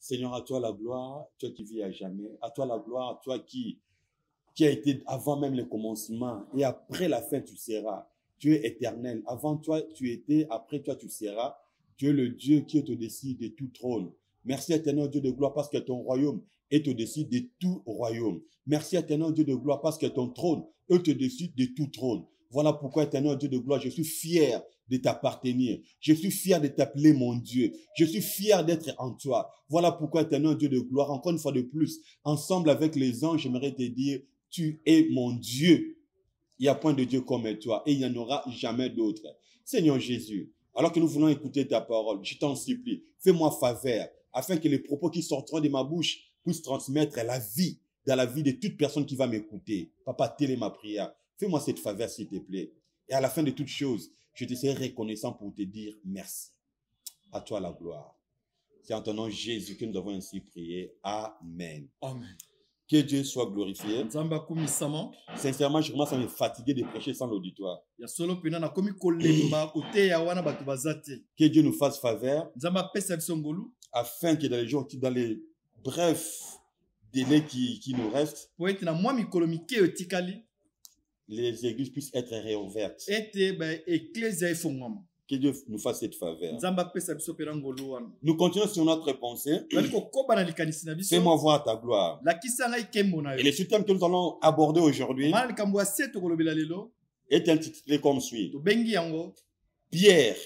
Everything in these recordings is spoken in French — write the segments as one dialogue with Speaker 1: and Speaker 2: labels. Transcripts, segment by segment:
Speaker 1: Seigneur, à toi la gloire, toi qui vis à jamais. À toi la gloire, toi qui a été avant même le commencement et après la fin, tu seras. Tu es éternel. Avant toi, tu étais, après toi, tu seras. Tu es le Dieu qui est au-dessus de tout trône. Merci éternel Dieu de gloire parce que ton royaume est au-dessus de tout royaume. Merci éternel Dieu de gloire parce que ton trône est au-dessus de tout trône. Voilà pourquoi éternel Dieu de gloire, je suis fier de t'appartenir. Je suis fier de t'appeler mon Dieu. Je suis fier d'être en toi. Voilà pourquoi éternel Dieu de gloire, encore une fois de plus, ensemble avec les anges, j'aimerais te dire, tu es mon Dieu. Il n'y a point de Dieu comme toi et il n'y en aura jamais d'autre. Seigneur Jésus, alors que nous voulons écouter ta parole, je t'en supplie, fais-moi faveur afin que les propos qui sortiront de ma bouche puissent transmettre la vie dans la vie de toute personne qui va m'écouter. Papa, telle est ma prière. Fais-moi cette faveur, s'il te plaît. Et à la fin de toutes choses, je te serai reconnaissant pour te dire merci. À toi la gloire. C'est en ton nom Jésus que nous avons ainsi prié. Amen.
Speaker 2: Amen.
Speaker 1: Que Dieu soit glorifié. Sincèrement, je commence à me fatiguer de prêcher sans l'auditoire. Que Dieu nous fasse faveur afin que dans les brefs délais qui nous restent, les églises puissent être réouvertes. Que Dieu nous fasse cette faveur. Nous continuons sur notre pensée. Fais-moi voir ta gloire. Et le sous-thème que nous allons aborder aujourd'hui est intitulé comme suit. Pierre,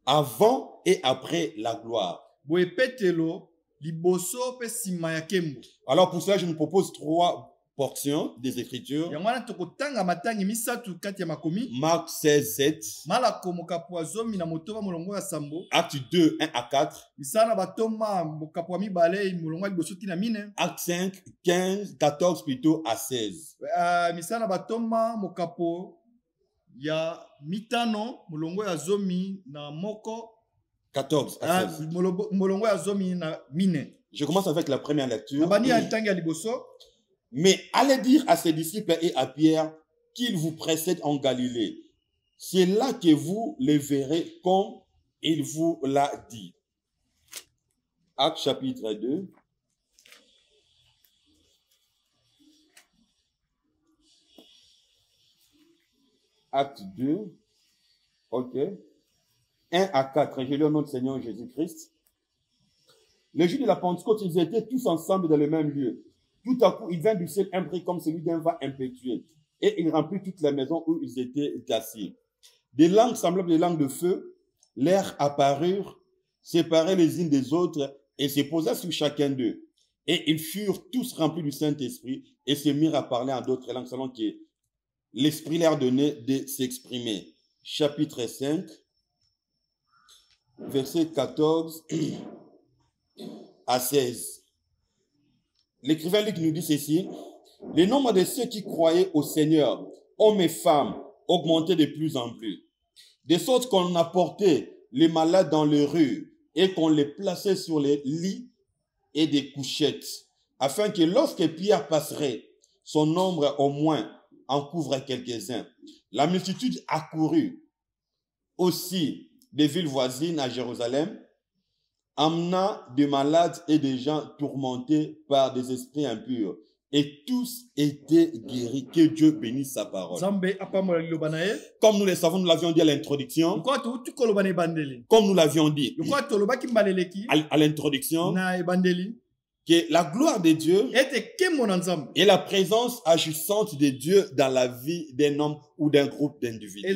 Speaker 1: avant et après la gloire. Alors pour cela, je nous propose 3 portions des Écritures. Marc 16, 7. Acte 2, 1 à 4. Acte 5, 15, 14 plutôt à 16. 14 à 16. Je commence avec la première lecture. Mais allez dire à ses disciples et à Pierre qu'il vous précède en Galilée. C'est là que vous les verrez comme il vous l'a dit. Acte chapitre 2. Acte 2. Ok. 1 à 4. Je lis au nom du Seigneur Jésus-Christ. Le jour de la Pentecôte, ils étaient tous ensemble dans le même lieu. Tout à coup, il vint du ciel un bruit comme celui d'un vent impétueux. Et il remplit toute la maison où ils étaient assis. Des langues semblables des langues de feu, l'air apparurent, séparés les unes des autres, et se posa sur chacun d'eux. Et ils furent tous remplis du Saint-Esprit, et se mirent à parler en d'autres langues, selon que l'Esprit leur donnait de s'exprimer. Chapitre 5, verset 14 à 16. L'écrivain Luc nous dit ceci. Le nombre de ceux qui croyaient au Seigneur, hommes et femmes, augmentait de plus en plus. De sorte qu'on apportait les malades dans les rues et qu'on les plaçait sur les lits et des couchettes, afin que lorsque Pierre passerait, son nombre au moins en couvre quelques-uns. La multitude accourut aussi des villes voisines à Jérusalem, amenant des malades et des gens tourmentés par des esprits impurs. Et tous étaient guéris. Que Dieu bénisse sa parole. Comme nous le savons, nous l'avions dit à l'introduction. Comme nous l'avions dit à l'introduction, que la gloire de Dieu est la présence agissante de Dieu dans la vie d'un homme ou d'un groupe d'individus.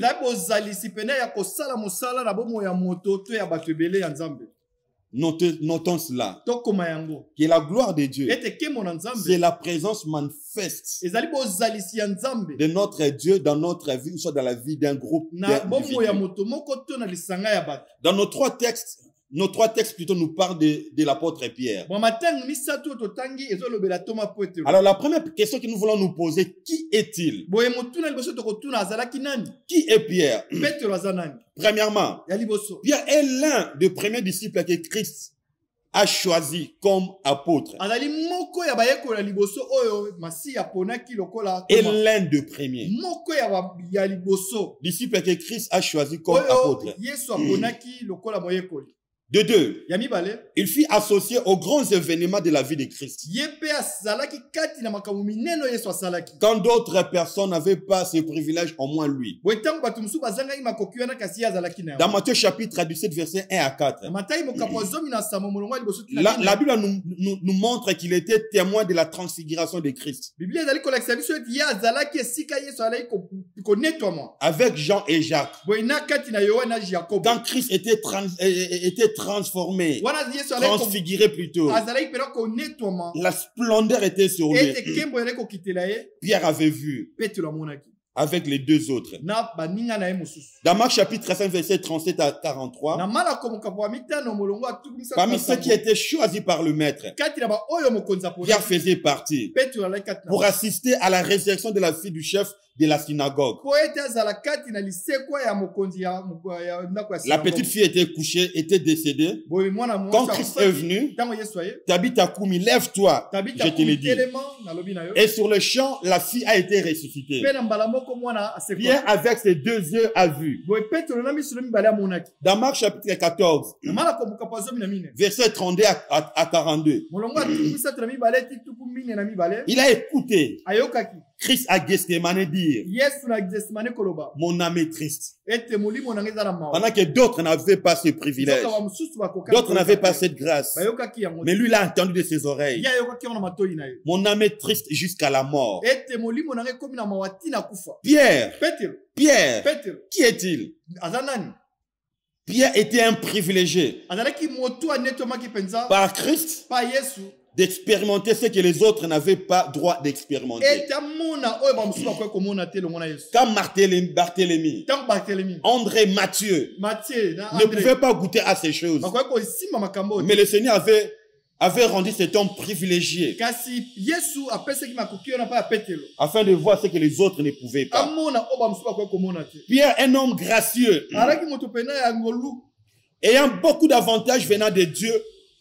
Speaker 1: Notons cela. Que la gloire de Dieu, c'est la présence manifeste de notre Dieu dans notre vie, soit dans la vie d'un groupe d'individus. Dans nos trois textes plutôt nous parlent de l'apôtre Pierre. Alors la première question que nous voulons nous poser, qui est-il? Qui est Pierre? Premièrement, Pierre est l'un des premiers disciples que Christ a choisi comme apôtre.
Speaker 2: Azali moko ya bayeko la liboso oyo masi ya ponaki lokola
Speaker 1: Et l'un de premiers.
Speaker 2: moko ya liboso
Speaker 1: Disciple que Christ a choisi comme
Speaker 2: oyo
Speaker 1: apôtre.
Speaker 2: Yesu aponaki lokola moyekoli.
Speaker 1: De deux,
Speaker 2: Ya mibale
Speaker 1: il fut associé aux grands événements de la vie de Christ.
Speaker 2: ye pe azalaki kati na makambo minene Yesu asalaki.
Speaker 1: Quand d'autres personnes n'avaient pas ce privilège, au moins lui.
Speaker 2: Boye ntango bato mosusu bazangaki makoki wana kasi ye azalaki na
Speaker 1: Dans
Speaker 2: yango.
Speaker 1: Matthieu chapitre 17, versets 1 à 4.
Speaker 2: Na Matayi mokapo ya zomi na saba molongo ya liboso tina
Speaker 1: La
Speaker 2: kina.
Speaker 1: Bible nous montre qu'il était témoin de la transfiguration de Christ.
Speaker 2: Biblia ezali kolakisa biso ete ye azalaki esika Yesu alaki konetwama.
Speaker 1: Avec Jean et Jacques.
Speaker 2: Boye na kati na Yohane na Jacob.
Speaker 1: Quand Christ était transformé,
Speaker 2: Wana Yesu alaki
Speaker 1: transfiguré plutôt,
Speaker 2: azalaki pena konetwama.
Speaker 1: la splendeur était sur lui.
Speaker 2: Ete kembo eleki kokitela ye
Speaker 1: Pierre avait vu
Speaker 2: Petelo amonaki.
Speaker 1: avec les deux autres.
Speaker 2: Na baninga na ye mosusu.
Speaker 1: Dans Marc chapitre 5, versets 37 à
Speaker 2: Na
Speaker 1: 43,
Speaker 2: malako mokapo ya mitano molongo atukisa.
Speaker 1: parmi ceux qui étaient choisis par le maître,
Speaker 2: kati na ba oyo mokonzi apona.
Speaker 1: Pierre faisait partie
Speaker 2: Petelo alaki kati na.
Speaker 1: pour assister à la résurrection de la fille du chef de la synagogue.
Speaker 2: Po ete azala kati na lisekwa ya mokonzi ya ndako ya
Speaker 1: La
Speaker 2: synagogue.
Speaker 1: petite fille était couchée, était décédée.
Speaker 2: Boye mwana mwasi
Speaker 1: Quand Christ est venu,
Speaker 2: ntango Yesu aye
Speaker 1: Tabitha Koumi, lève-toi,
Speaker 2: Tabitha
Speaker 1: je te l'ai dit.
Speaker 2: telema na lobi na yo.
Speaker 1: Et sur le champ, la fille a été ressuscitée.
Speaker 2: Pe na mbala moko mwana asekwa.
Speaker 1: Pierre, avec ses deux yeux, a vu.
Speaker 2: Boye Petelo na miso na mibale amonaki.
Speaker 1: Dans Marc chapitre 14,
Speaker 2: Na malako mokapo ya zomi na mine.
Speaker 1: versets 32 à 42,
Speaker 2: Molongo atukisa na mibale ti tuku mine na mibale.
Speaker 1: il a écouté
Speaker 2: Ayokaki.
Speaker 1: Christ à Gethsemane dire,
Speaker 2: Yesu na Gethsemane koloba.
Speaker 1: mon âme est triste.
Speaker 2: Ete molimo na ngeza na mawa.
Speaker 1: Pendant que d'autres n'avaient pas ce privilège,
Speaker 2: Soka wa mususu bakoka.
Speaker 1: d'autres n'avaient pas cette grâce.
Speaker 2: Bayokaki yango.
Speaker 1: Mais lui l'a entendu de ses oreilles.
Speaker 2: Ya yokaki na matoi na ye.
Speaker 1: Mon âme est triste jusqu'à la mort.
Speaker 2: Ete molimo na nge komi na mawati na kufa.
Speaker 1: Pierre,
Speaker 2: Petelo.
Speaker 1: Pierre,
Speaker 2: Petelo.
Speaker 1: qui est-il?
Speaker 2: Azanani.
Speaker 1: Pierre était un privilégié
Speaker 2: Azalaki moto anetomaki penza.
Speaker 1: par Christ
Speaker 2: Pa Yesu.
Speaker 1: d'expérimenter ce que les autres n'avaient pas droit d'expérimenter.
Speaker 2: Ete amona oyo ba mususu bakoki komona te longo na Yesu.
Speaker 1: Quand Barthélemy,
Speaker 2: Tango Barthélemy.
Speaker 1: André, Matthieu
Speaker 2: Matthieu na
Speaker 1: ne
Speaker 2: André.
Speaker 1: pouvaient pas goûter à ces choses.
Speaker 2: Bakoki kosimba makambo.
Speaker 1: Mais le Seigneur avait rendu cet homme privilégié
Speaker 2: Kasi Yesu apesaki makoki ona pa Petelo.
Speaker 1: afin de voir ce que les autres ne pouvaient pas.
Speaker 2: Amona oyo ba mususu bakoki komona te.
Speaker 1: Pierre, un homme gracieux,
Speaker 2: Alaki moto pena ya ngolu.
Speaker 1: ayant beaucoup d'avantages venant de Dieu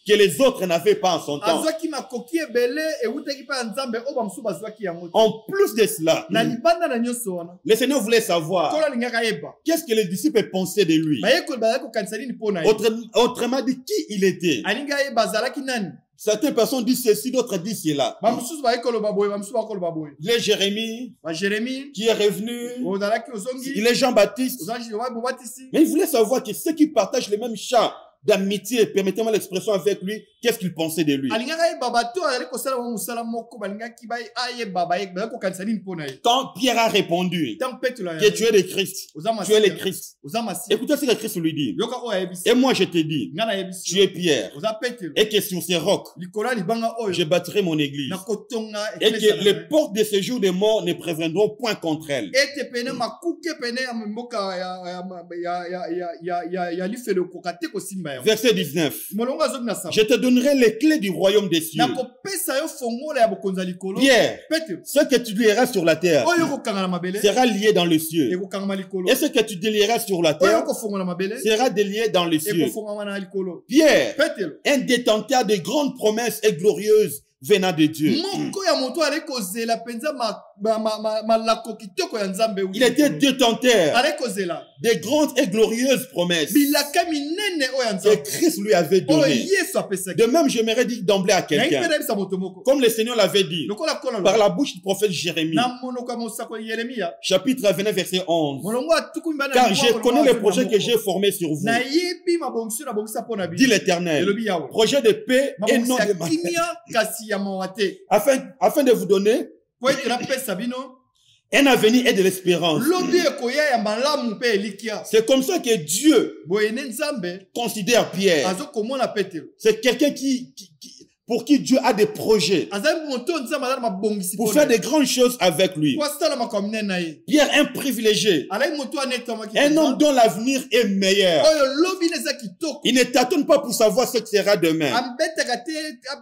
Speaker 1: que les autres n'avaient pas en son temps.
Speaker 2: Azwaki makoki ebele ewutaki pa nzambe oyo ba mususu bazwaki yango.
Speaker 1: En plus de cela,
Speaker 2: Na libanda na nyonso wana.
Speaker 1: le Seigneur voulait savoir
Speaker 2: Kola lingaka yeba.
Speaker 1: qu'est-ce que les disciples pensaient de lui.
Speaker 2: Bayekoli bazalaki kokanisa nini mpo na ye.
Speaker 1: Autrement dit, qui il était.
Speaker 2: Alinga yeba azalaki nani.
Speaker 1: Certaines personnes disent ceci, d'autres disent cela.
Speaker 2: Ba mususu bayekoloba boye ba mususu bakoloba boye.
Speaker 1: Il est Jérémie
Speaker 2: Ba Jérémie
Speaker 1: qui est revenu.
Speaker 2: ozalaki ozongi.
Speaker 1: Il est Jean-Baptiste.
Speaker 2: Ozalaki wa bobatisi.
Speaker 1: Mais il voulait savoir que ceux qui partagent le même champ d'amitié, permettez-moi l'expression avec lui, qu'est-ce qu'il pensait de lui.
Speaker 2: Alingaka yeba bato azali kosala wa musala moko balingaki bay ayeba bayeka kokanisa nini mpo na ye.
Speaker 1: Quand Pierre a répondu
Speaker 2: Tant Petelo
Speaker 1: que tu es le Christ, tu es le Christ,
Speaker 2: Oza masi.
Speaker 1: écoutez ce que Christ lui dit.
Speaker 2: Yoka oyo ayebisi.
Speaker 1: Et moi je te dis,
Speaker 2: Nga na yebisi.
Speaker 1: tu es Pierre,
Speaker 2: Oza Petelo.
Speaker 1: et que sur ces rocs,
Speaker 2: Likola libanga oyo.
Speaker 1: je bâtirai mon église.
Speaker 2: Na kotonga
Speaker 1: Et que les portes de ce jour de mort ne préviendront point contre elle.
Speaker 2: ete pene makuke pene ya mboka ya lifelo kokate kosimba yango.
Speaker 1: Verset 19.
Speaker 2: Molongo azomi na saba.
Speaker 1: Je te donnerai les clés du royaume des cieux.
Speaker 2: Na kopesa yo fongola ya bokonzi ya likolo.
Speaker 1: Pierre,
Speaker 2: Petelo.
Speaker 1: ce que tu lieras sur la terre
Speaker 2: Oyo kokanga na mabele.
Speaker 1: sera lié dans le cieux.
Speaker 2: Ekokanga likolo.
Speaker 1: Et ce que tu délieras sur la
Speaker 2: Oyo
Speaker 1: terre
Speaker 2: kofongola mabele.
Speaker 1: sera délié dans les cieux.
Speaker 2: Ekofongama na likolo.
Speaker 1: Pierre,
Speaker 2: Petelo.
Speaker 1: un détenteur de grandes promesses et glorieuses venant de Dieu.
Speaker 2: Moko ya moto ale kozela penza malako kitoko ya nzambe.
Speaker 1: Il était détenteur
Speaker 2: Ale kozela.
Speaker 1: de grandes et glorieuses promesses
Speaker 2: Bilaka minene oyo ya
Speaker 1: que
Speaker 2: nzambe.
Speaker 1: Christ lui avait
Speaker 2: Oyo
Speaker 1: données.
Speaker 2: Yesu apesaki.
Speaker 1: De même, j'aimerais dire d'emblée à
Speaker 2: Na
Speaker 1: quelqu'un,
Speaker 2: ipena bisa moto moko.
Speaker 1: comme le Seigneur l'avait dit,
Speaker 2: Lokola kola
Speaker 1: par la bouche du prophète Jérémie,
Speaker 2: na monoko ya mosako Yeremia.
Speaker 1: chapitre 29, verset 11.
Speaker 2: Molongo atuku mbana.
Speaker 1: Car je connais les projets que j'ai formés sur vous,
Speaker 2: Na yebi mabongisi na bongisa pona bi.
Speaker 1: dit l'Éternel.
Speaker 2: Elobi yawe.
Speaker 1: Projet de paix et non de mal,
Speaker 2: Kimia kasi ya mawate.
Speaker 1: afin de vous donner
Speaker 2: Po ete na pesa bino.
Speaker 1: un avenir et de l'espérance.
Speaker 2: Lobi ekoya ya malamu pe elikia.
Speaker 1: C'est comme ça que Dieu
Speaker 2: Boyene nzambe
Speaker 1: considère Pierre.
Speaker 2: azo komona Petelo.
Speaker 1: C'est quelqu'un pour qui Dieu a des projets
Speaker 2: Azali moto nzambe azali mabongisi
Speaker 1: pour faire des grandes choses avec lui.
Speaker 2: Kwa sala makamine na ye.
Speaker 1: Pierre, un privilégié,
Speaker 2: Alai moto anetama ki.
Speaker 1: un homme dont l'avenir est meilleur.
Speaker 2: Oyo lobi neza kitoko.
Speaker 1: Il ne t'attend pas pour savoir ce que sera demain.
Speaker 2: Ambetaka te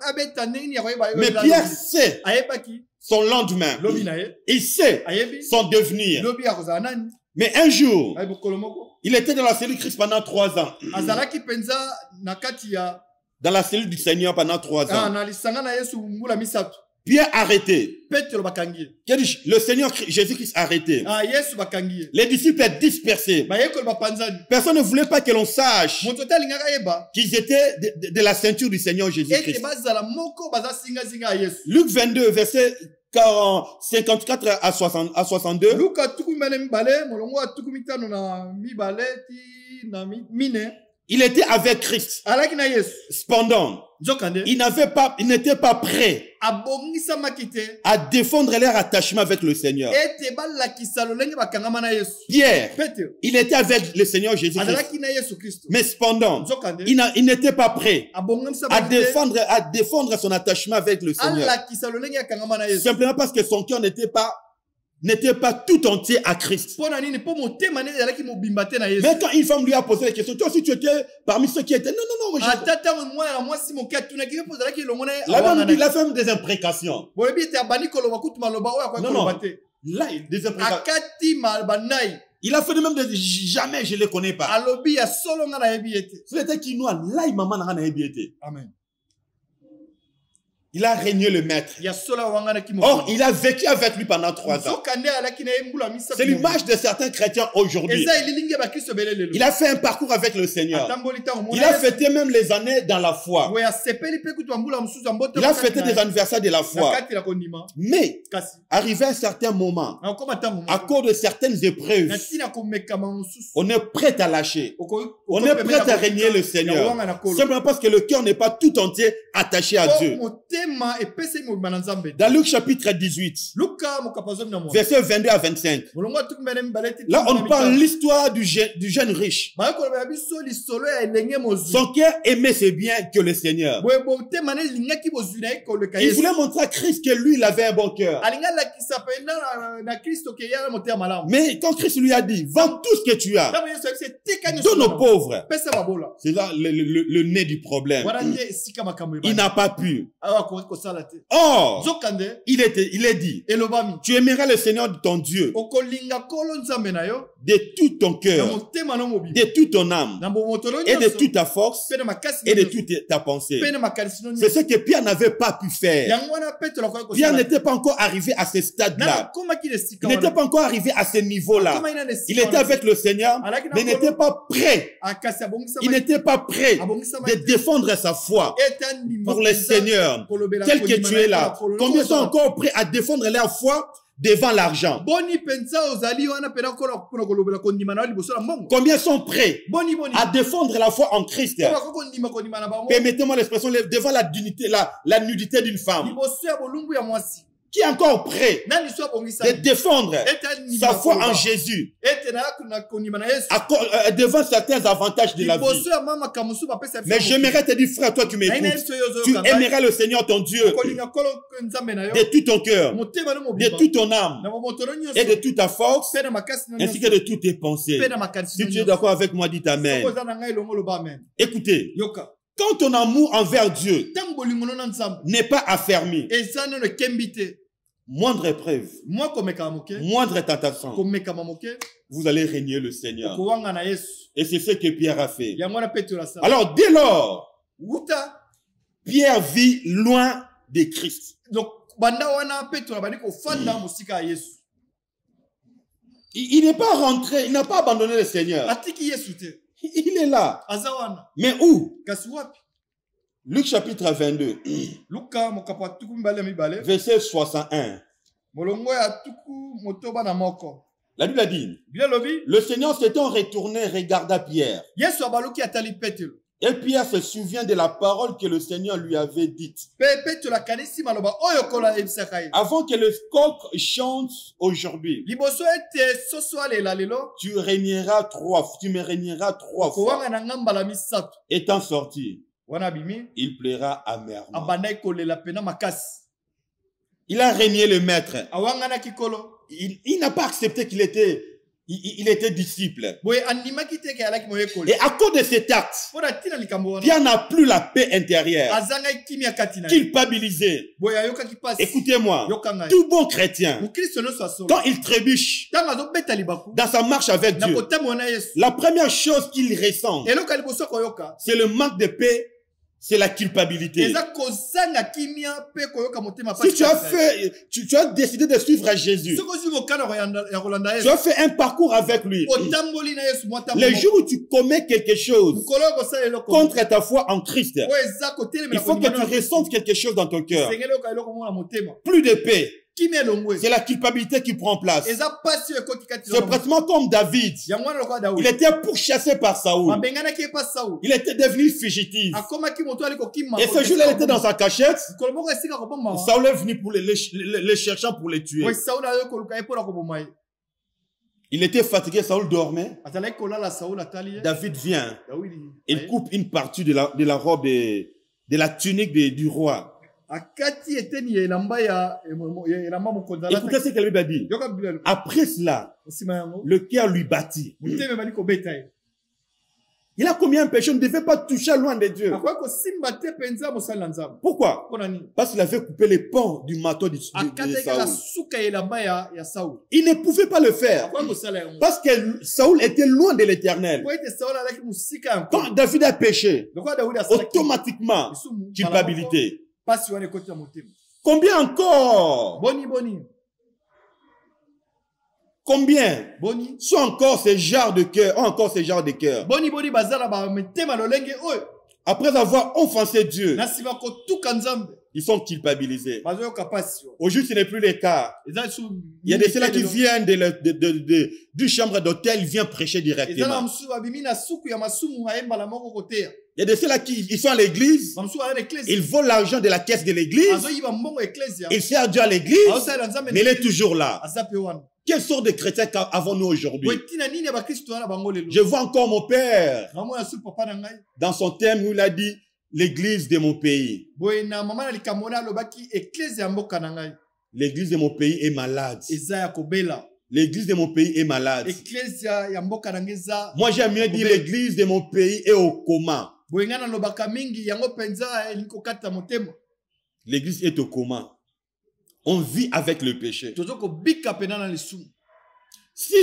Speaker 2: abeta nini ya koyeba.
Speaker 1: Mais Pierre sait
Speaker 2: ayebaki
Speaker 1: son lendemain.
Speaker 2: lobi na ye.
Speaker 1: Il sait
Speaker 2: Ayebi
Speaker 1: son devenir.
Speaker 2: lobi ya kozala nani.
Speaker 1: Mais un jour,
Speaker 2: Ay bokolo moko.
Speaker 1: il était dans la cellule Christ pendant 3 ans.
Speaker 2: Azalaki penza na kati ya
Speaker 1: dans la cellule du Seigneur pendant 3 ans.
Speaker 2: na lisanga na Yesu mbula misato.
Speaker 1: Pierre arrêté.
Speaker 2: Petro bakangi.
Speaker 1: Le Seigneur Jésus-Christ arrêté.
Speaker 2: Yesu bakangi.
Speaker 1: Les disciples dispersés.
Speaker 2: Ba yekol ba panzani.
Speaker 1: Personne ne voulait pas que l'on sache
Speaker 2: Moto talingaka yeba.
Speaker 1: qu'ils étaient de la ceinture du Seigneur
Speaker 2: Ete
Speaker 1: Jésus-Christ.
Speaker 2: bazala moko baza singa singa Yesu.
Speaker 1: Luc 22, verset 54 à 62.
Speaker 2: Luka tuku mane mbale, molongo atuku mitano na mibale ti na mine.
Speaker 1: Il était avec Christ.
Speaker 2: Alaki na Yesu.
Speaker 1: Cependant,
Speaker 2: Zokande.
Speaker 1: il n'était pas prêt
Speaker 2: Abongisa makite.
Speaker 1: à défendre leur attachement avec le Seigneur.
Speaker 2: Ete balakisa lolenge bakangama na Yesu.
Speaker 1: Pierre,
Speaker 2: Petro.
Speaker 1: il était avec le Seigneur Jésus-Christ.
Speaker 2: Adalaki na Yesu Kristo.
Speaker 1: Mais cependant,
Speaker 2: Zokande.
Speaker 1: il n'était pas prêt
Speaker 2: Abongisa
Speaker 1: à
Speaker 2: makite.
Speaker 1: défendre son attachement avec le Seigneur.
Speaker 2: Alakisa lolenge akangama na Yesu.
Speaker 1: Simplement parce que son cœur n'était pas tout entier à Christ.
Speaker 2: Pona nini po motema ne alaki mobimbate na Yesu.
Speaker 1: Mais quand une femme lui a posé la question, toi aussi tu étais parmi ceux qui étaient... Non, moi je...
Speaker 2: Atata moi si mon kat tuna ki pose alaki longone.
Speaker 1: Il a fait des imprécations.
Speaker 2: Boyebi te abani koloba kutu maloba oya kwa koloba te.
Speaker 1: Là, des imprécations.
Speaker 2: Akati malbanai.
Speaker 1: Il a fait de même de jamais je ne les connais pas.
Speaker 2: Alobi ya solo nga na yebi ete.
Speaker 1: C'était qui nous là il maman na yebi ete.
Speaker 2: Amen.
Speaker 1: Il a régné le maître. Or, il a vécu avec lui pendant 3 ans. C'est l'image de certains chrétiens aujourd'hui. Il a fait un parcours avec le Seigneur. Il a fêté même les années dans la foi. Il a fêté des anniversaires de la foi. Mais, arrivé à un certain moment, à cause de certaines épreuves, on est prêt à lâcher. On est prêt à régner le Seigneur. Simplement parce que le cœur n'est pas tout entier attaché à Dieu. Dans Luc chapitre 18, verset 22 à 25, là on parle l'histoire du jeune riche. Son cœur aimait ses biens que le Seigneur. Il voulait montrer à Christ que lui il avait un bon cœur. Mais quand Christ lui a dit, vends tout ce que tu as, donne aux pauvres. C'est là le nez du problème. Il n'a pas pu. Or, il est dit, tu aimeras le Seigneur ton Dieu de tout ton cœur, de toute ton âme, et de toute ta force, et de toute ta pensée. C'est ce que Pierre n'avait pas pu faire. Pierre n'était pas encore arrivé à ce stade-là. Il n'était pas encore arrivé à ce niveau-là. Il était avec le Seigneur, mais il n'était pas prêt. Il n'était pas prêt de défendre sa foi pour le Seigneur. Tel que tu es là. Combien sont encore prêts à défendre leur foi devant l'argent? Combien sont prêts à défendre la foi en Christ? Permettez-moi l'expression, devant la nudité d'une femme. Qui est encore prêt de défendre sa foi en Jésus devant certains avantages de la vie. Mais j'aimerais te dire, frère, toi tu m'écoutes, tu aimeras le Seigneur ton Dieu de tout ton cœur, de toute ton âme et de toute ta force, ainsi que de toutes tes pensées. Si tu es d'accord avec moi, dis Amen. Écoutez, quand ton amour envers Dieu n'est pas affermi, moindre épreuve, moindre tentation, vous allez régner le Seigneur. Et c'est ce que Pierre a fait. Alors, dès lors, Pierre vit loin de Christ. Il n'est pas rentré, il n'a pas abandonné le Seigneur. Il est là. Mais où? Luc chapitre 22, verset 61. La Bible a dit, le Seigneur s'étant retourné regarda Pierre. Et Pierre se souvient de la parole que le Seigneur lui avait dite. Avant que le coq chante aujourd'hui, tu me régneras 3 fois. Étant sorti, il plaira amèrement. Il a régné le maître. Il n'a pas accepté qu'il était disciple. Et à cause de cet acte, Pierre n'a plus la paix intérieure. Culpabilisé. Écoutez-moi, tout bon chrétien, quand il trébuche dans sa marche avec Dieu, la première chose qu'il ressent, c'est le manque de paix c'est la culpabilité.
Speaker 2: eza kozanga kimia pe koyoka motema
Speaker 1: Si tu as fait, tu as décidé de suivre à Jésus,
Speaker 2: sokozi mokana ya kolanda
Speaker 1: tu
Speaker 2: Yesu
Speaker 1: as fait un parcours avec lui.
Speaker 2: otamboli na Yesu mwata
Speaker 1: Le jour où tu commets quelque chose
Speaker 2: mukolo kosala eloko
Speaker 1: contre ta foi en Christ,
Speaker 2: o eza kotelemela
Speaker 1: il faut que tu ressentes quelque chose dans ton cœur.
Speaker 2: sengele ka eloko mona motema
Speaker 1: Plus de paix.
Speaker 2: kimia longwe
Speaker 1: C'est la culpabilité qui prend place.
Speaker 2: eza pasi ekoti kati
Speaker 1: C'est pratiquement comme David.
Speaker 2: ya mwana lokwa
Speaker 1: Il
Speaker 2: Daudi
Speaker 1: était pourchassé par Saoul.
Speaker 2: babenganaki pa Saul
Speaker 1: Il était devenu fugitif.
Speaker 2: akomaki moto ali kokima
Speaker 1: Et ce jour-là, il était dans sa cachette.
Speaker 2: mukolo moko esika koboma
Speaker 1: Saoul est venu pour les cherchant pour les tuer.
Speaker 2: we Saul ayo koluka ye pona koboma ye
Speaker 1: Il était fatigué, Saoul dormait.
Speaker 2: azalaki kolala Saul atali ye
Speaker 1: David vient.
Speaker 2: Daudi
Speaker 1: Il coupe une partie de la robe de la tunique du roi.
Speaker 2: akati eteni ya elamba ya elamba mokonzi
Speaker 1: Écoutez ce que la Bible a dit.
Speaker 2: yoka bilelo
Speaker 1: Après cela,
Speaker 2: nsima yango
Speaker 1: le cœur lui battit.
Speaker 2: motema bali kobeta ye
Speaker 1: Il a commis un péché, on ne devait pas toucher loin de Dieu.
Speaker 2: akoki kosimba te mpenza mosali na nzambe
Speaker 1: Pourquoi?
Speaker 2: mpona nini
Speaker 1: Parce qu'il avait coupé les pans du manteau de
Speaker 2: akataki kaka
Speaker 1: Saoul.
Speaker 2: suka ya elamba ya Saul
Speaker 1: Il ne pouvait pas le faire.
Speaker 2: akoki kosala yango
Speaker 1: Parce que Saoul était loin de l'éternel.
Speaker 2: po ete Saul alaki mosika ya
Speaker 1: Quand
Speaker 2: nkolo
Speaker 1: David a péché,
Speaker 2: lokola Daudi asalaki
Speaker 1: automatiquement,
Speaker 2: lisumu
Speaker 1: culpabilité.
Speaker 2: pasi wana ekoti na motema
Speaker 1: Combien encore?
Speaker 2: boni
Speaker 1: Combien
Speaker 2: boni
Speaker 1: sont encore ces genres de cœur, ont encore ces genres de cœur?
Speaker 2: boni baza na bamitema lolenge oyo
Speaker 1: Après avoir offensé Dieu,
Speaker 2: na nsima kotuka nzambe
Speaker 1: ils sont culpabilisés.
Speaker 2: bazoyoka pasi
Speaker 1: Aujourd'hui, ce n'est plus le cas.
Speaker 2: eza lisusu
Speaker 1: Il y a des ceux-là qui viennent du chambre d'hôtel, ils viennent prêcher
Speaker 2: eza na
Speaker 1: directement.
Speaker 2: mosusu babimi na suku ya masumu ayembala moko koteya
Speaker 1: Il y a des ceux-là qui ils sont à l'église,
Speaker 2: bamosusu aya na
Speaker 1: ils
Speaker 2: eklesi
Speaker 1: volent l'argent de la caisse de l'église,
Speaker 2: azoyiba mbongo eklesia
Speaker 1: ils servent Dieu à l'église,
Speaker 2: azosalela nzambe
Speaker 1: mais il est toujours là.
Speaker 2: aza pe wana
Speaker 1: Quelle sorte de chrétiens avons-nous aujourd'hui?
Speaker 2: wetina nini ya bakristo wana bango lelo
Speaker 1: Je vois encore mon père
Speaker 2: namona su papa na ngai
Speaker 1: dans son thème où il a dit l'église de mon pays.
Speaker 2: boye na mama na likambo na alobaki eklesi ya mboka na ngai
Speaker 1: L'église de mon pays est malade.
Speaker 2: eza ya kobela
Speaker 1: L'église de mon pays est malade.
Speaker 2: eklesi ya mboka na ngai eza
Speaker 1: Moi, j'aime mieux dire l'église de mon pays est au coma.
Speaker 2: boye ngai nalobaka mingi yango mpenza elingi kokata motema
Speaker 1: L'église est au coma. On vit avec le péché.
Speaker 2: tozo kobika pena na lisumu
Speaker 1: Si,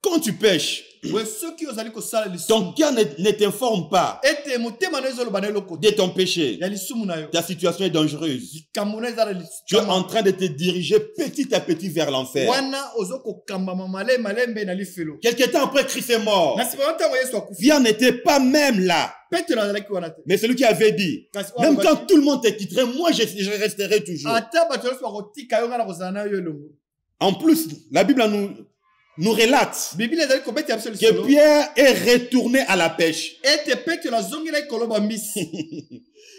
Speaker 1: quand tu pêches,
Speaker 2: boye soki ozali kosala
Speaker 1: ton
Speaker 2: lisumu
Speaker 1: cœur ne t'informe pas
Speaker 2: ete motema na ezoloba na eloko
Speaker 1: de ton péché,
Speaker 2: ya lisumu na yo
Speaker 1: ta situation est dangereuse.
Speaker 2: likambo na eza na
Speaker 1: Tu es en train de te diriger petit à petit vers l'enfer.
Speaker 2: wana ozo kokambama malembe na lifelo
Speaker 1: Quelque temps après, Christ est mort.
Speaker 2: na nsima ya ntango yesu akufi
Speaker 1: Pierre n'était pas même là.
Speaker 2: petelo azalaki wana te
Speaker 1: Mais celui qui avait dit,
Speaker 2: kasi
Speaker 1: même quand tout le monde te quitterait, moi je resterai toujours.
Speaker 2: ata bato nyonso bakotika yo ngai na kozala na yo elongo
Speaker 1: En plus, la Bible nous relate
Speaker 2: biblia ezali kobetela biso
Speaker 1: que
Speaker 2: lisolo
Speaker 1: Pierre est retourné à la pêche.
Speaker 2: ete petelo azongelaki koloba mbisi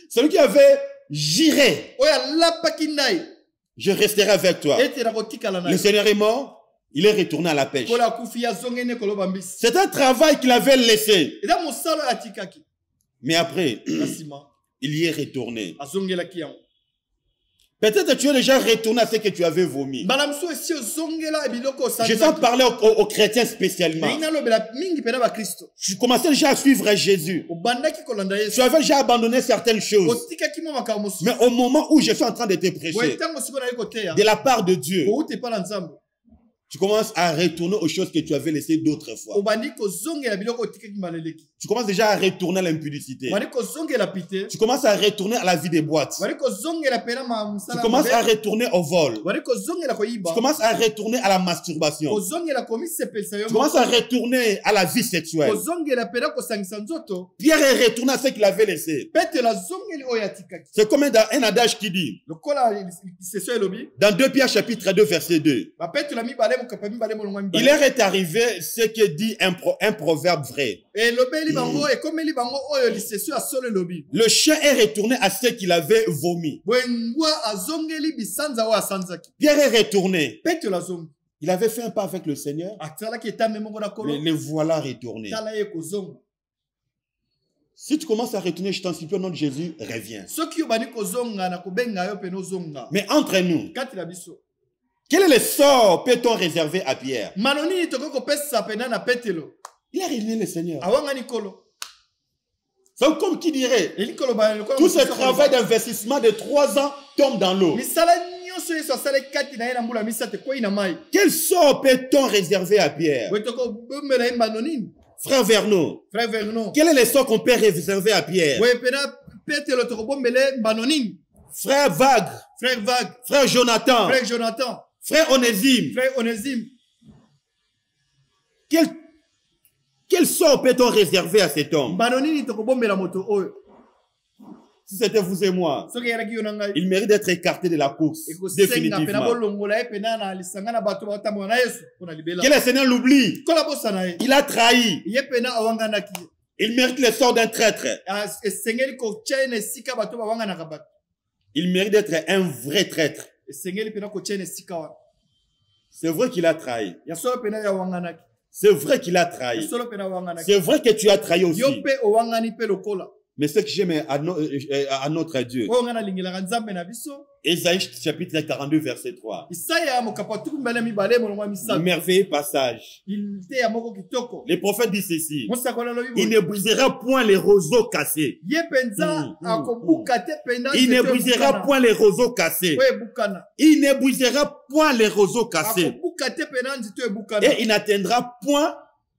Speaker 1: Celui qui avait juré,
Speaker 2: oyo alapaki ndai
Speaker 1: je resterai avec toi.
Speaker 2: ete nakotikala na
Speaker 1: Le
Speaker 2: yo
Speaker 1: Seigneur est mort, il est retourné à la pêche.
Speaker 2: polo akufi ye azongeni koloba mbisi
Speaker 1: C'est un travail qu'il avait laissé.
Speaker 2: eza mosala oyo atikaki
Speaker 1: Mais après,
Speaker 2: na nsima
Speaker 1: il y est retourné.
Speaker 2: azongelaki yango
Speaker 1: Peut-être que tu es déjà retourné à ce que tu avais vomi.
Speaker 2: mbala mosusu esi ozongela biloko
Speaker 1: Je sens parler aux chrétiens spécialement.
Speaker 2: ndenge nalobela mingi mpena bakristo
Speaker 1: Tu commençais déjà à suivre Jésus.
Speaker 2: obandaki kolanda
Speaker 1: Tu
Speaker 2: yesu
Speaker 1: avais déjà abandonné certaines choses.
Speaker 2: otikaki mwa makambo mosusu
Speaker 1: Mais au moment où je suis en train de te
Speaker 2: boye
Speaker 1: prêcher,
Speaker 2: ntango siko naye koteya
Speaker 1: de la part de Dieu,
Speaker 2: outi epa na nzambe
Speaker 1: tu commences à retourner aux choses que tu avais laissées d'autres fois.
Speaker 2: obandi kozongela biloko otikaki maleleki
Speaker 1: Tu commences déjà à retourner à l'impudicité.
Speaker 2: obandi kozongela pite
Speaker 1: Tu commences à retourner à la vie des boîtes.
Speaker 2: obandi kozongela pena
Speaker 1: Tu
Speaker 2: mosala
Speaker 1: commences à retourner au vol.
Speaker 2: obandi kozongela koyiba
Speaker 1: Tu commences à retourner à la masturbation.
Speaker 2: kozongela komisepelisa yo
Speaker 1: Tu commences à retourner à la vie sexuelle.
Speaker 2: kozongela pena kosangisa nzoto
Speaker 1: Pierre est retourné à ce qu'il avait laissé.
Speaker 2: petelo azongeli oyo atikaki
Speaker 1: C'est comme un adage qui dit,
Speaker 2: lokola sesio elobi
Speaker 1: dans 2 Pierre chapitre 2 verset 2,
Speaker 2: bapetelo mibale mokapa mibale molongwa
Speaker 1: il
Speaker 2: mibale
Speaker 1: leur est arrivé ce que dit un proverbe vrai.
Speaker 2: elobeli bango ekomeli bango oyo lisesio ya solo elobi
Speaker 1: Le chien est retourné à ce qu'il avait vomi.
Speaker 2: boye ngwa azongeli bisanza oyo asanzaki
Speaker 1: Pierre est retourné.
Speaker 2: petelo azongi
Speaker 1: Il avait fait un pas avec le Seigneur.
Speaker 2: asalaki etambe moko na kolo
Speaker 1: Mais le voilà retourné.
Speaker 2: tala ye kozonga
Speaker 1: Si tu commences à retourner, je t'en supplie au nom de Jésus, reviens.
Speaker 2: soki obandi kozonga na kobenga yo pene ozonga
Speaker 1: Mais entre nous,
Speaker 2: kati na biso
Speaker 1: quel est le sort peut-on réserver à Pierre?
Speaker 2: mano nini tokoki kopesa pena na petelo
Speaker 1: Il a réuni le Seigneur.
Speaker 2: awangani kolo
Speaker 1: C'est comme qui dirait,
Speaker 2: elingi koloba lokola
Speaker 1: tout ce
Speaker 2: mosusu
Speaker 1: travail
Speaker 2: akoloba.
Speaker 1: d'investissement de 3 ans tombe dans l'eau.
Speaker 2: misala nyonso yesu asalaki kati na ye na mbula misato ekwei na mai
Speaker 1: Quel sort peut-on réserver à Pierre?
Speaker 2: boye tokobombela ye mbano nini
Speaker 1: Frère Vernon,
Speaker 2: frère vernon
Speaker 1: quel est le sort qu'on peut réserver à Pierre?
Speaker 2: boye pena Petelo tokobombele banonini.
Speaker 1: Frère Vague,
Speaker 2: Frère Vague.
Speaker 1: frère Jonathan,
Speaker 2: Frère Jonathan.
Speaker 1: frère Onésime.
Speaker 2: Frère Onésime.
Speaker 1: Quel sort peut-on réserver à cet homme?
Speaker 2: Banonini tokobombela moto oyo.
Speaker 1: Si c'était vous et moi,
Speaker 2: Soki yaraki yo nanga.
Speaker 1: il mérite d'être écarté de la course.
Speaker 2: Définitivement.
Speaker 1: Définitivement.
Speaker 2: Que
Speaker 1: Que le Seigneur l'oublie.
Speaker 2: Kola bosana ye.
Speaker 1: Il a trahi.
Speaker 2: Ye pena awanganaki.
Speaker 1: Il mérite le sort d'un traître.
Speaker 2: Esengeli ko chaine sika bato bawanganaka bato.
Speaker 1: Il mérite d'être un vrai traître.
Speaker 2: Esengeli pena ko chaine sika wa.
Speaker 1: C'est vrai qu'il a trahi.
Speaker 2: Ya solo pena ya wanganaki.
Speaker 1: C'est vrai qu'il a
Speaker 2: Ya
Speaker 1: trahi.
Speaker 2: solo pena wanganaki.
Speaker 1: C'est vrai que tu as trahi aussi.
Speaker 2: Yo pe owangani pe lokola.
Speaker 1: Mais ce que j'aime à notre Dieu,
Speaker 2: Oyo ngana lingela nzambe na biso.
Speaker 1: Ésaïe chapitre 42 verset 3.
Speaker 2: Isaya mokapatu mbele mibale molongwa misala.
Speaker 1: Merveilleux passage.
Speaker 2: Il te ya moko kitoko.
Speaker 1: Les prophètes disent ceci.
Speaker 2: Mosa kola lobi.
Speaker 1: Il ne brisera point les roseaux cassés.
Speaker 2: Ye penza akobuka te penda.
Speaker 1: Il ne brisera point les roseaux cassés.
Speaker 2: Oye bukana.
Speaker 1: Il ne brisera point les roseaux cassés.
Speaker 2: Akobuka te penda nzito e bukana.
Speaker 1: Et il n'atteindra point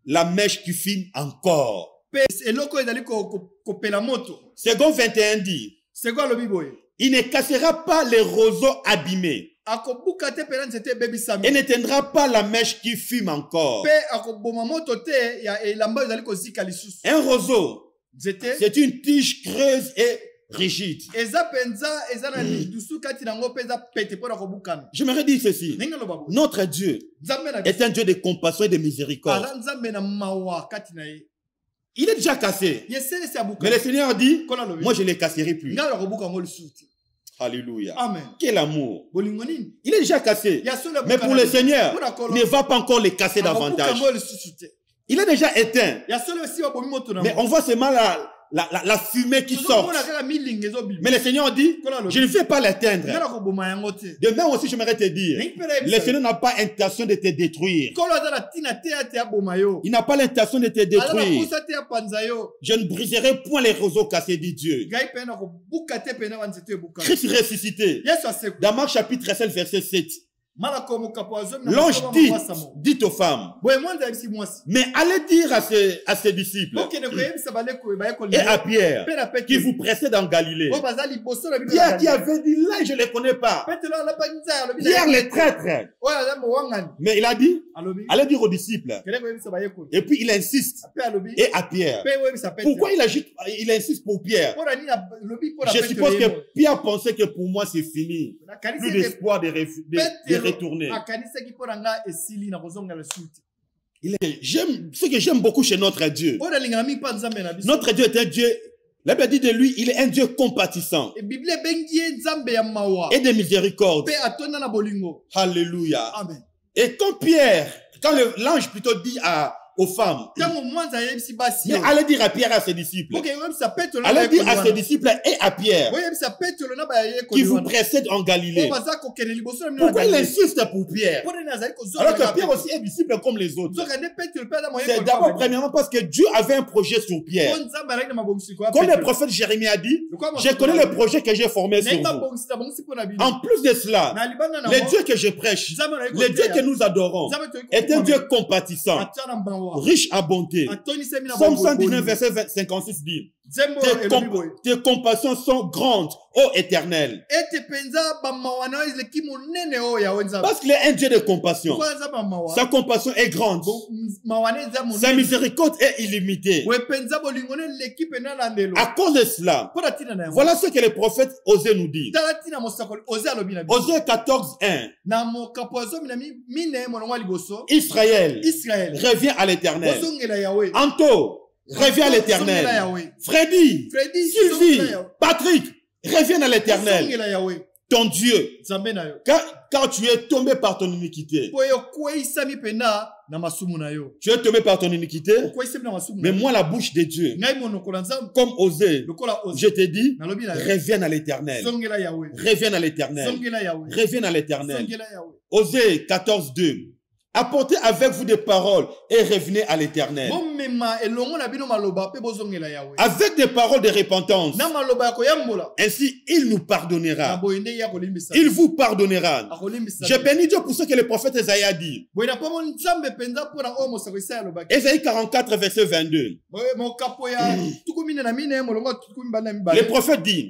Speaker 1: la mèche qui fume encore.
Speaker 2: Eloko ezali kopela moto.
Speaker 1: Second 21 dit,
Speaker 2: C'est quoi le biboye?
Speaker 1: il ne cassera pas les roseaux abîmés
Speaker 2: Akobuka te pena nzete baby sami.
Speaker 1: et n'éteindra pas la mèche qui fume encore.
Speaker 2: Pe akoboma moto te ya elamba ezali kozika lisusu.
Speaker 1: Un roseau,
Speaker 2: Nzete
Speaker 1: c'est une tige creuse et rigide.
Speaker 2: eza penza eza na dusu kati nango peza pete pona kobukana.
Speaker 1: J'aimerais dire ceci.
Speaker 2: Ninga lo babu.
Speaker 1: Notre Dieu
Speaker 2: Nzambe na
Speaker 1: est un Dieu de compassion et de miséricorde.
Speaker 2: ala nzambe na mawa kati na ye.
Speaker 1: Il est déjà cassé.
Speaker 2: Yesele se abuka.
Speaker 1: Mais le Seigneur dit,
Speaker 2: Kola lo.
Speaker 1: moi je ne les casserai plus.
Speaker 2: Nga lo kobuka ngo lisusu.
Speaker 1: Alléluia.
Speaker 2: Amen.
Speaker 1: Quel amour.
Speaker 2: Bolingo nini?
Speaker 1: Il est déjà cassé.
Speaker 2: Ya solo
Speaker 1: Mais pour le Seigneur,
Speaker 2: il
Speaker 1: il ne va pas encore les casser davantage. Il est déjà éteint.
Speaker 2: Ya solo si wa bomi moto na.
Speaker 1: Mais on voit seulement la fumée qui sort. Mais le Seigneur dit, je ne vais pas l'éteindre. Demain aussi, j'aimerais te dire, le Seigneur n'a pas intention de te détruire. Il n'a pas l'intention de te détruire. Je ne briserai point les roseaux cassés, dit Dieu. Christ ressuscité. Dans Marc chapitre 7, verset 7. L'ange dit aux femmes, mais allez dire à ses disciples et à Pierre qui vous précède en Galilée. Pierre qui avait dit là, je ne les connais pas. Pierre les traître. Mais il a dit, allez dire aux disciples. Et puis il insiste. Et à Pierre. Pourquoi il insiste pour Pierre? Je suppose que Pierre pensait que pour moi c'est fini. Plus d'espoir de retourner. Ce que j'aime beaucoup chez notre Dieu. Notre Dieu est un Dieu, la Bible dit de lui, il est un Dieu compatissant et de miséricorde. Alléluia.
Speaker 2: Amen.
Speaker 1: Et quand l'ange plutôt dit aux femmes, mais allez dire à Pierre et à ses disciples, allez dire à ses disciples et à Pierre qui vous précèdent en Galilée. Pourquoi il insiste pour Pierre alors que Pierre aussi est disciple comme les autres? C'est d'abord premièrement parce que Dieu avait un projet sur Pierre. Comme le prophète Jérémie a dit, je connais le projet que j'ai formé sur vous. En plus de cela, le Dieu que je prêche, le Dieu que nous adorons, est un Dieu compatissant, riche en bonté. Somme 119, verset 56 dit, tes compassions sont grandes, ô Éternel. Parce qu'il est un Dieu de compassion. Sa compassion est grande. Sa miséricorde est illimitée. À cause de cela, voilà ce que le prophète Osée nous dit. Osée 14, 1. Israël, reviens à l'Éternel. Anto, reviens à l'Éternel. Freddy, Sylvie, Patrick, reviens à l'Éternel. Ton Dieu. Car tu es tombé par ton iniquité. Tu es tombé par ton iniquité. Mais moi, la bouche de Dieu, comme Osée, je te dis, reviens à l'Éternel. Reviens à l'Éternel. Reviens à l'Éternel. Osée 14, 2. Apportez avec vous des paroles et revenez à l'Éternel. Avec des paroles de repentance. Ainsi, il nous pardonnera. Il vous pardonnera. Je bénis Dieu pour ce que le prophète Esaïe a dit. Esaïe 44, verset 22. Le prophète dit,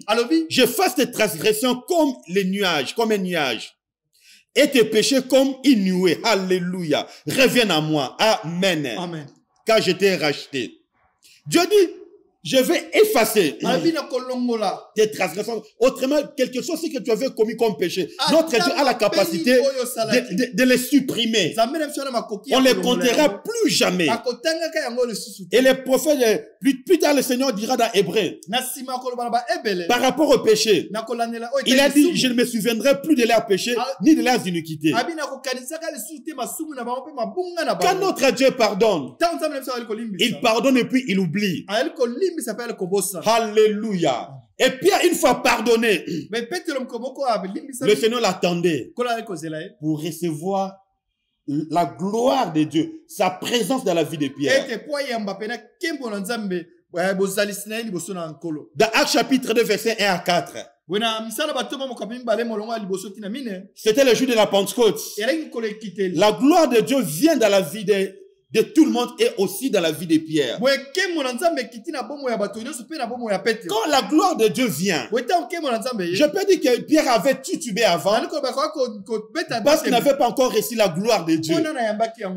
Speaker 1: je fasse tes transgressions comme les nuages, comme un nuage. Et tes péchés comme une nuée. Alléluia. Reviens à moi. Amen.
Speaker 2: Amen.
Speaker 1: Car je t'ai racheté. Dieu dit, je vais effacer tes transgressions. Autrement, quelque chose que tu avais commis comme péché. Notre Dieu a la capacité de les supprimer. On ne les comptera plus jamais. Et les prophètes, plus tard, le Seigneur dira dans Hébreu, par rapport au péché, il a dit, je ne me souviendrai plus de leurs péchés ni de leurs iniquités. Quand notre Dieu pardonne, il pardonne et puis il oublie. Alléluia. Et Pierre, une fois pardonné, le Seigneur l'attendait pour recevoir la gloire de Dieu, sa présence dans la vie de Pierre. Dans Actes chapitre 2, verset 1 à 4. C'était le jour de la Pentecôte. La gloire de Dieu vient dans la vie de tout le monde et aussi dans la vie de Pierre. Quand la gloire de Dieu vient, je peux dire que Pierre avait titubé avant parce qu'il n'avait pas encore reçu la gloire de Dieu.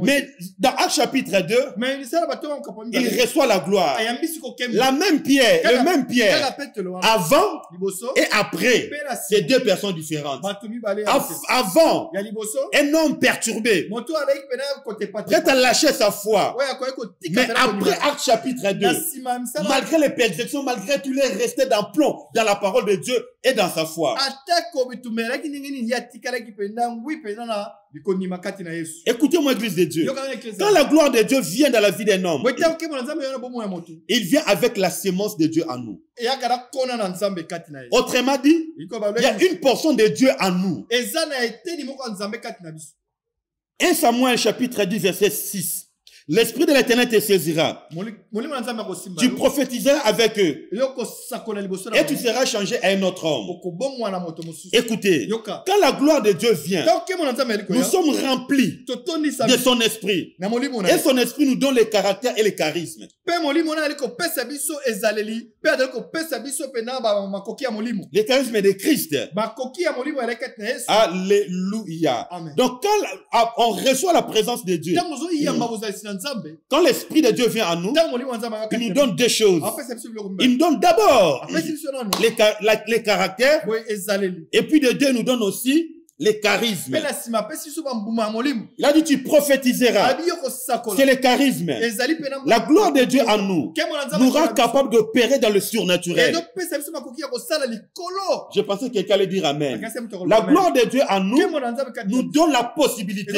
Speaker 1: Mais dans Actes chapitre 2, il reçoit la gloire. La même Pierre, le même Pierre, avant et après, c'est deux personnes différentes. Avant, un homme perturbé, prêt à lâcher sa foi. Mais après Actes chapitre 2, malgré les persécutions, malgré tout, il est resté dans plomb dans la parole de Dieu et dans sa foi. Écoutez-moi, Église de Dieu. Quand la gloire de Dieu vient dans la vie d'un homme, il vient avec la sémence de Dieu en nous. Autrement dit, il y a une portion de Dieu en nous. 1 Samuel chapitre 10 verset 6. L'Esprit de l'Éternel te saisira. Tu prophétiseras avec eux. Et tu seras changé à un autre homme. Écoutez, quand la gloire de Dieu vient, nous sommes remplis de son esprit. Et son esprit nous donne les caractères et les charismes. Les charismes de Christ. Alléluia. Donc quand on reçoit la présence de Dieu, quand l'Esprit de Dieu vient à nous, il nous donne deux choses. Il nous donne d'abord les caractères, et puis de Dieu, il nous donne aussi les charismes. Il a dit, tu prophétiseras. C'est le charisme. La gloire de Dieu en nous nous rend capable d'opérer dans le surnaturel. Je pensais que quelqu'un allait dire Amen. La gloire de Dieu en nous nous donne la possibilité,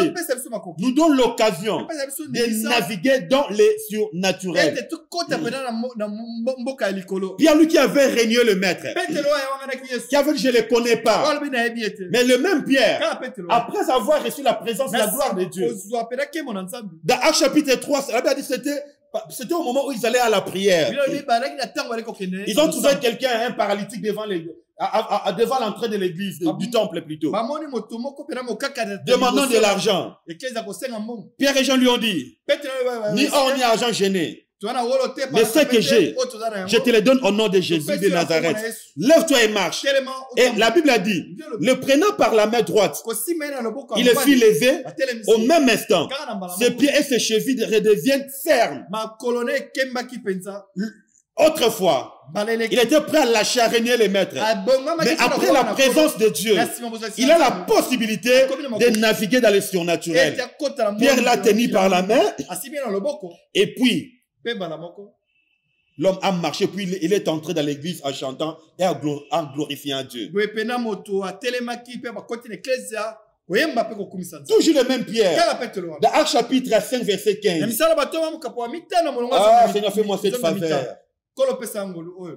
Speaker 1: nous donne l'occasion de naviguer dans les surnaturels. Pierre, lui qui avait régné le maître, qui avait dit, je ne le connais pas. Mais le même Pierre, après avoir reçu la présence de la gloire de Dieu, dans Actes chapitre 3, la Bible a dit c'était au moment où ils allaient à la prière. Ils ont trouvé quelqu'un, un paralytique devant l'entrée de l'église, du temple plutôt, demandant de l'argent. Pierre et Jean lui ont dit, ni or ni argent gêné, mais ce que j'ai, je te le donne au nom de Jésus de Nazareth. Lève-toi et marche. Et la Bible a dit, le prenant par la main droite, il le fit lever au même instant. Ses pieds et ses chevilles redeviennent fermes. Autrefois, il était prêt à lâcher, à régner les maîtres. Mais après la présence de Dieu, il a la possibilité de naviguer dans le surnaturel. Pierre l'a tenu par la main. Et puis, l'homme a marché, puis il est entré dans l'église en chantant et en glorifiant Dieu. Toujours le même Pierre. Dans Actes chapitre 5, verset 15. Ah, Seigneur, fais-moi cette faveur.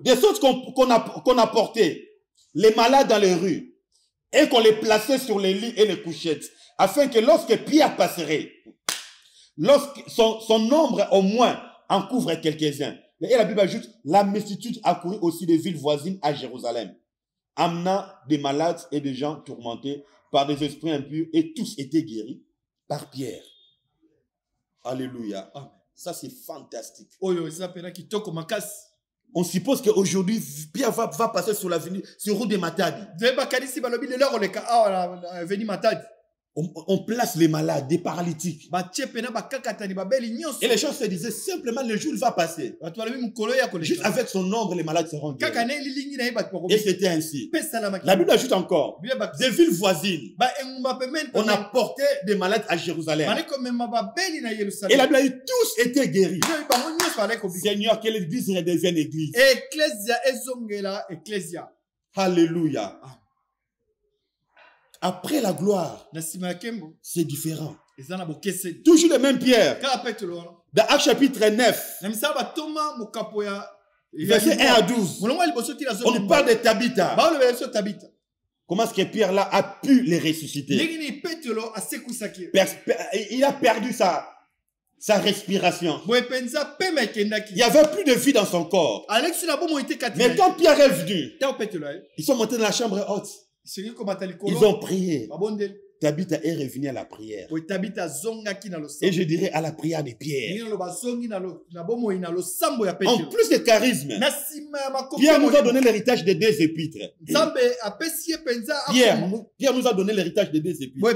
Speaker 1: Des choses qu'on a portées, les malades dans les rues, et qu'on les plaçait sur les lits et les couchettes. afin que lorsque Pierre passerait, lorsque son ombre au moins en couvre quelques-uns. Et la Bible ajoute, la multitude accourut aussi des villes voisines à Jérusalem, amenant des malades et des gens tourmentés par des esprits impurs, et tous étaient guéris par Pierre. Alléluia. Ça, c'est fantastique. On suppose qu'aujourd'hui, Pierre va passer sur l'avenue, sur route de Matadi. On place les malades, des paralytiques. Et les gens se disaient simplement le jour va passer. Juste avec son ombre, les malades seront guéris. Et c'était ainsi. La Bible ajoute encore, des villes voisines. On a porté des malades à Jérusalem. Et la Bible a dit, tous étaient guéris. Seigneur, que l'église redevienne église. Alléluia. Après la gloire, c'est différent. Toujours le même Pierre. Dans Actes chapitre 9, verset 1 à 12, on parle de Tabitha. Comment est-ce que Pierre là a pu les ressusciter? Il a perdu sa respiration. Il n'y avait plus de vie dans son corps. Mais quand Pierre est venu, ils sont montés dans la chambre haute. Ils ont prié. Tabitha est revenu à la prière. Et je dirais à la prière de Pierre. En plus de charisme, Pierre nous a donné l'héritage des 2 épîtres. Pierre nous a donné l'héritage des 2 épîtres.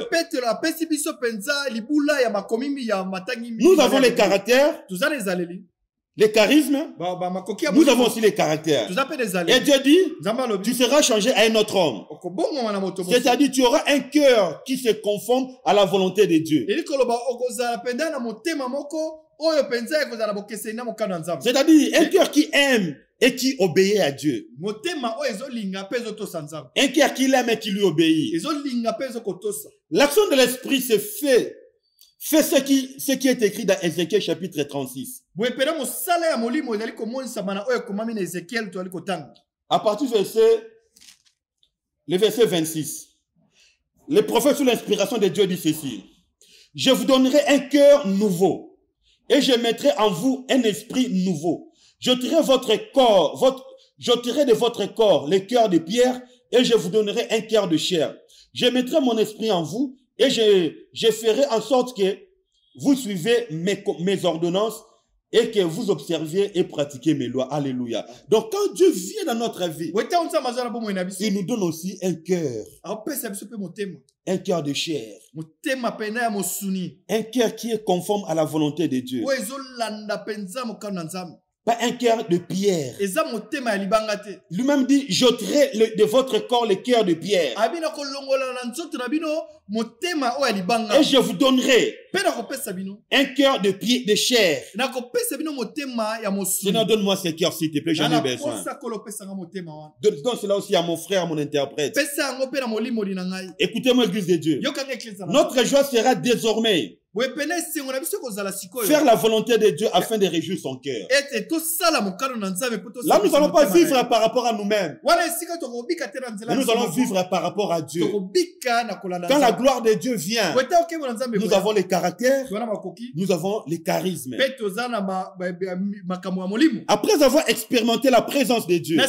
Speaker 1: Nous avons les caractères, les charismes, nous avons aussi les caractères. Et Dieu dit, tu seras changé à un autre homme. C'est-à-dire, tu auras un cœur qui se conforme à la volonté de Dieu. C'est-à-dire, un cœur qui aime et qui obéit à Dieu. Un cœur qui l'aime et qui lui obéit. L'action de l'esprit se fait. Fais ce qui est écrit dans Ézéchiel chapitre 36. À partir du verset 26. Le prophète sous l'inspiration de Dieu dit ceci. Je vous donnerai un cœur nouveau et je mettrai en vous un esprit nouveau. J'ôterai de votre corps le cœur de pierre et je vous donnerai un cœur de chair. Je mettrai mon esprit en vous et je ferai en sorte que vous suivez mes ordonnances et que vous observiez et pratiquiez mes lois. Alléluia. Donc quand Dieu vient dans notre vie, il nous donne aussi un cœur. Un cœur de chair. Un cœur qui est conforme à la volonté de Dieu. Pas un cœur de pierre. Lui-même dit, j'ôterai de votre corps le cœur de pierre. Et je vous donnerai un cœur de chair. Seigneur, donne-moi ce cœur, s'il te plaît, j'en ai besoin. Donne cela aussi à mon frère, mon interprète. Écoutez-moi, Église de Dieu. Notre joie sera désormais faire la volonté de Dieu afin de réjouir son cœur. Là, nous n'allons pas vivre par rapport à nous-mêmes. Mais nous allons vivre par rapport à Dieu. Quand la gloire de Dieu vient, nous avons les caractères, nous avons les charismes. Après avoir expérimenté la présence de Dieu,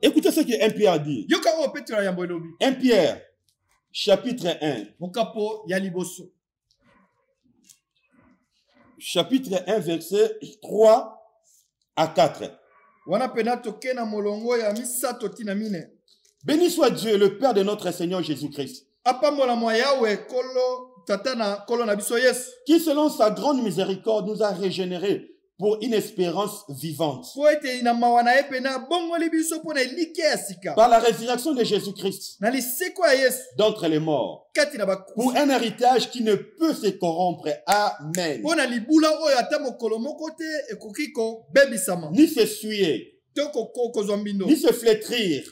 Speaker 1: écoutez ce que 1 Pierre dit. 1 Pierre, chapitre 1. Chapitre 1, verset 3 à 4. Béni soit Dieu, le Père de notre Seigneur Jésus-Christ, qui selon sa grande miséricorde nous a régénérés pour une espérance vivante. Par la résurrection de Jésus-Christ d'entre les morts, pour un héritage qui ne peut se corrompre. Amen. Ni se souiller, ni se flétrir.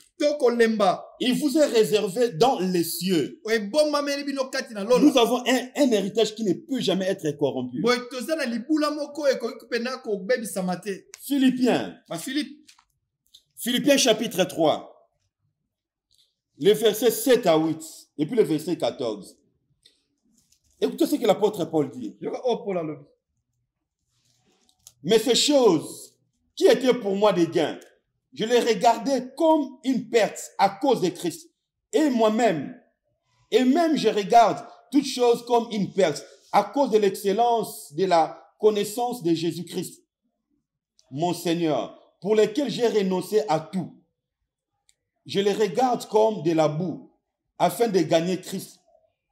Speaker 1: Il vous est réservé dans les cieux. Nous avons un héritage qui ne peut jamais être corrompu. Philippiens chapitre 3. les versets 7 à 8, et puis le verset 14. Écoutez ce que l'apôtre Paul dit. Mais ces choses qui étaient pour moi des gains, je les regardais comme une perte à cause de Christ. Et moi-même, je regarde toutes choses comme une perte à cause de l'excellence de la connaissance de Jésus-Christ, mon Seigneur, pour lequel j'ai renoncé à tout. Je les regarde comme de la boue, afin de gagner Christ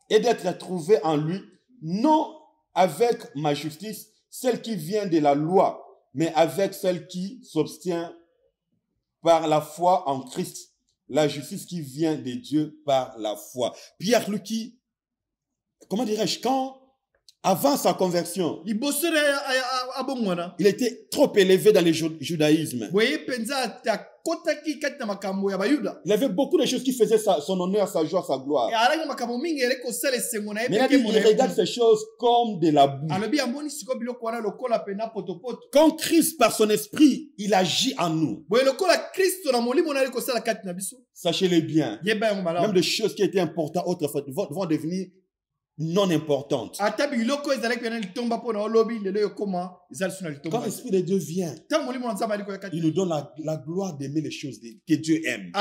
Speaker 1: et d'être trouvé en lui, non avec ma justice, celle qui vient de la loi, mais avec celle qui s'obtient par la foi en Christ, la justice qui vient de Dieu par la foi. Pierre Lucky, comment dirais-je, avant sa conversion, il était trop élevé dans le judaïsme. Il avait beaucoup de choses qui faisaient son honneur, sa joie, sa gloire. Mais il regarde ces choses comme de la boue. Quand Christ, par son esprit, il agit en nous, sachez-le bien, même des choses qui étaient importantes autrefois vont devenir non importante. Quand l'Esprit de Dieu vient, il nous donne la gloire d'aimer les choses que Dieu aime.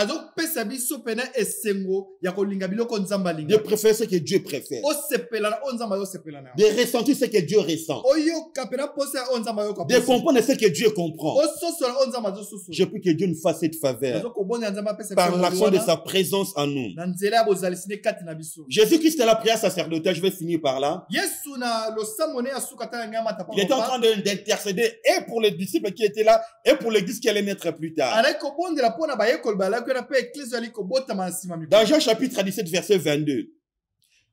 Speaker 1: De préférer ce que Dieu préfère. De ressentir ce que Dieu ressent. De comprendre ce que Dieu comprend. Je prie que Dieu nous fasse cette faveur par l'action de sa présence en nous. Jésus-Christ est la prière sacerdotale. Je vais finir par là. Il était en train d'intercéder et pour les disciples qui étaient là et pour l'église qui allait naître plus tard. Dans Jean chapitre 17 verset 22.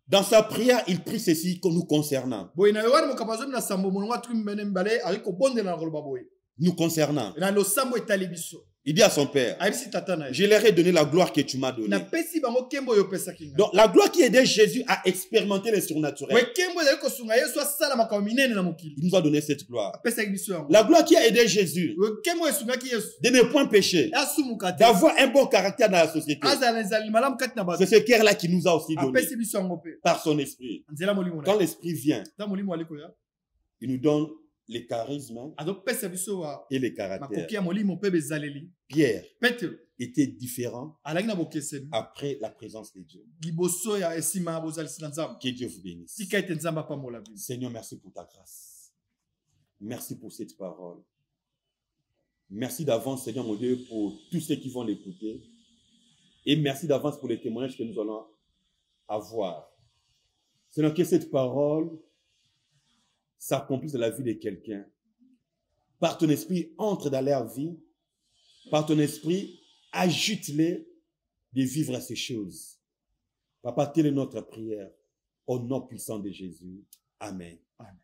Speaker 1: Dans sa prière, il prie ceci nous concernant. Nous concernant. Il dit à son père, je leur ai donné la gloire que tu m'as donnée. Donc la gloire qui aidait Jésus à expérimenter le surnaturel, il nous a donné cette gloire. La gloire qui a aidé Jésus de ne point pécher, d'avoir un bon caractère dans la société, c'est ce cœur-là qui nous a aussi donné par son esprit. Quand l'esprit vient, il nous donne les charismes et les caractères. Pierre était différent après la présence de Dieu. Que Dieu vous bénisse. Seigneur, merci pour ta grâce. Merci pour cette parole. Merci d'avance, Seigneur mon Dieu, pour tous ceux qui vont l'écouter. Et merci d'avance pour les témoignages que nous allons avoir. Seigneur, que cette parole s'accomplisse dans la vie de quelqu'un. Par ton esprit, entre dans leur vie. Par ton esprit, ajoute-les de vivre à ces choses. Papa, telle est notre prière. Au nom puissant de Jésus. Amen. Amen.